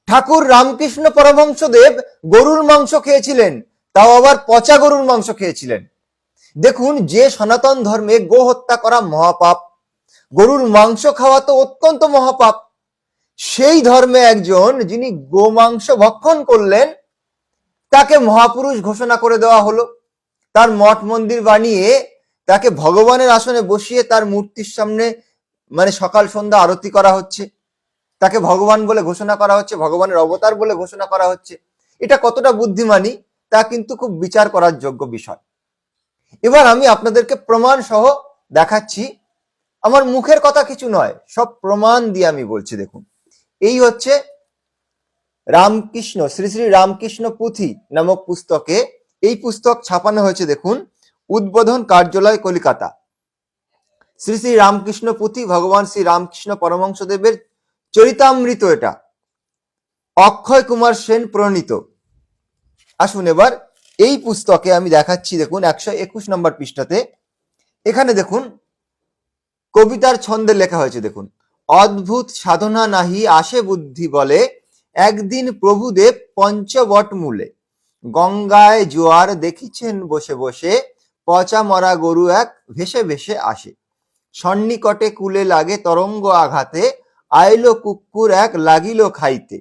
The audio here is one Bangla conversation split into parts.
ঠাকুর রামকৃষ্ণ পরমহংসদেব গরুর মাংস খেয়েছিলেন, তাও আবার পচা গরুর মাংস খেয়েছিলেন। দেখুন, যে সনাতন ধর্মে গো হত্যা করা মহাপাপ, গরুর মাংস খাওয়া তো অত্যন্ত মহাপাপ, সেই ধর্মে একজন যিনি গো মাংস ভক্ষণ করলেন তাকে মহাপুরুষ ঘোষণা করে দেওয়া হলো। তার মঠ মন্দির বানিয়ে তাকে ভগবানের আসনে বসিয়ে তার মূর্তির সামনে সকাল সন্ধ্যা আরতি করা হচ্ছে, তাকে ভগবান বলে ঘোষণা করা হচ্ছে, ভগবানের অবতার বলে ঘোষণা করা হচ্ছে। এটা কতটা বুদ্ধিমানী তা কিন্তু খুব বিচার করার যোগ্য বিষয়। এবার আমি আপনাদেরকে প্রমাণ সহ দেখাচ্ছি, আমার মুখের কথা কিছু নয়, সব প্রমাণ দিয়ে আমি বলছি। দেখুন, এই হচ্ছে রামকৃষ্ণ, শ্রী শ্রী রামকৃষ্ণ পুঁথি নামক পুস্তকে, এই পুস্তক ছাপানো হয়েছে দেখুন, উদ্বোধন কার্যালয়, কলিকাতা। শ্রী শ্রী রামকৃষ্ণ পুঁথি, ভগবান শ্রী রামকৃষ্ণ পরমহংসদেবের চরিতামৃত, এটা অক্ষয় কুমার সেন প্রণীত। আসুন এবার এই পুস্তকে আমি দেখাচ্ছি, দেখুন 121 নম্বর পৃষ্ঠাতে, এখানে দেখুন কবিতার ছন্দে লেখা হয়েছে। দেখুন, অদ্ভুত সাধনা নাহি আসে বুদ্ধি বলে, একদিন প্রভুদেব পঞ্চবট মূলে, গঙ্গায় জোয়ার দেখিছেন বসে বসে, পচা মরা গরু এক ভেসে ভেসে আসে, সন্নিকটে কুলে লাগে তরঙ্গ আঘাতে, আইলো কুকুর এক লাগিল খাইতে,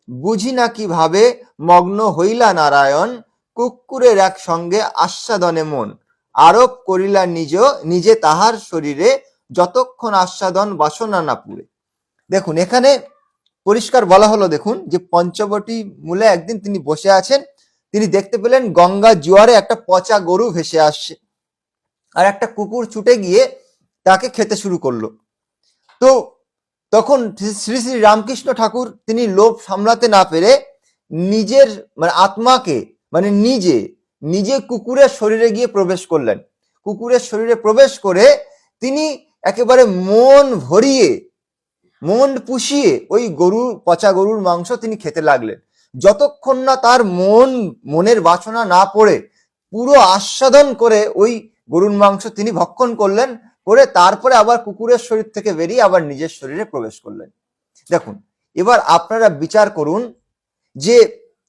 বুঝি না কিভাবে মগ্ন হইলা নারায়ণ, কুকুরের এক সঙ্গে আস্বাদনে মন, আরোপ করিলা নিজে তাহার শরীরে, যতক্ষণ আস্বাদন বাসনা না পুরে। দেখুন, এখানে পরিষ্কার বলা হলো, দেখুন যে পঞ্চবটি মূলে একদিন তিনি বসে আছেন, তিনি দেখতে পেলেন গঙ্গা জোয়ারে একটা পচা গরু ভেসে আসছে, আর একটা কুকুর ছুটে গিয়ে তাকে খেতে শুরু করলো। তো তখন শ্রী শ্রী রামকৃষ্ণ ঠাকুর তিনি লোভ সামলাতে না পেরে নিজের আত্মাকে নিজে কুকুরের শরীরে গিয়ে প্রবেশ করলেন। কুকুরের শরীরে প্রবেশ করে তিনি একেবারে মন ভরিয়ে, মন পুষিয়ে ওই পচা গরুর মাংস তিনি খেতে লাগলেন, যতক্ষণ না তার মনের বাসনা না পড়ে পুরো আস্বাদন করে ওই গরুর মাংস তিনি ভক্ষণ করলেন, করে তারপরে আবার কুকুরের শরীর থেকে বেরিয়ে আবার নিজের শরীরে প্রবেশ করলেন। দেখুন, এবার আপনারা বিচার করুন যে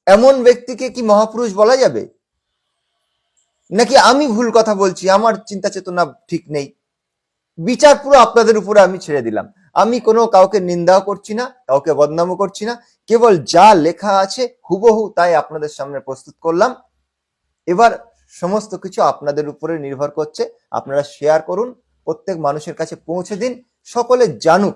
এমন ব্যক্তিকে কি মহাপুরুষ বলা যাবে, নাকি আমি ভুল কথা বলছি, আমার চিন্তা চেতনা ঠিক নেই? বিচার পুরো আপনাদের উপরে আমি ছেড়ে দিলাম। আমি কোনো কাউকে নিন্দাও করছি না, কাউকে বদনামও করছি না, কেবল যা লেখা আছে হুবহু তাই আপনাদের সামনে প্রস্তুত করলাম। এবার সমস্ত কিছু আপনাদের উপরে নির্ভর করছে, আপনারা শেয়ার করুন, প্রত্যেক মানুষের কাছে পৌঁছে দিন, সকলে জানুক